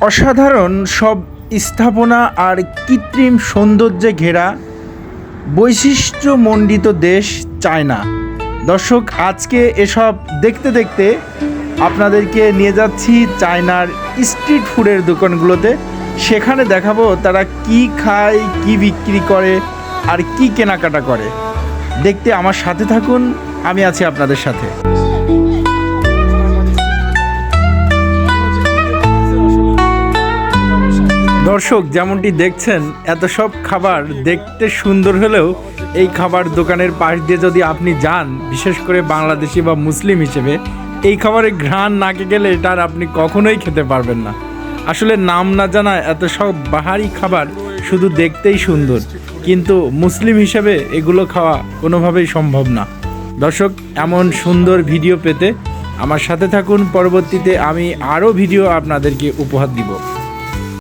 অসাধারণ সব স্থাপনা আর কৃত্রিম সৌন্দর্যে ঘেরা বৈশিষ্ট্যমণ্ডিত দেশ চায়না। দর্শক, আজকে এসব দেখতে দেখতে আপনাদেরকে নিয়ে যাচ্ছি চায়নার স্ট্রিট ফুডের দোকানগুলোতে। সেখানে দেখাবো তারা কি খায়, কি বিক্রি করে আর কি কেনাকাটা করে। দেখতে আমার সাথে থাকুন, আমি আছি আপনাদের সাথে। দর্শক, যেমনটি দেখছেন এত সব খাবার দেখতে সুন্দর হলেও এই খাবার দোকানের পাশ দিয়ে যদি আপনি যান, বিশেষ করে বাংলাদেশি বা মুসলিম হিসেবে, এই খাবারের ঘ্রাণ নাকে গেলে এটার আপনি কখনোই খেতে পারবেন না। আসলে নাম না জানা এত সব বাহারি খাবার শুধু দেখতেই সুন্দর, কিন্তু মুসলিম হিসেবে এগুলো খাওয়া কোনোভাবেই সম্ভব না। দর্শক, এমন সুন্দর ভিডিও পেতে আমার সাথে থাকুন। পরবর্তীতে আমি আরও ভিডিও আপনাদেরকে উপহার দিব।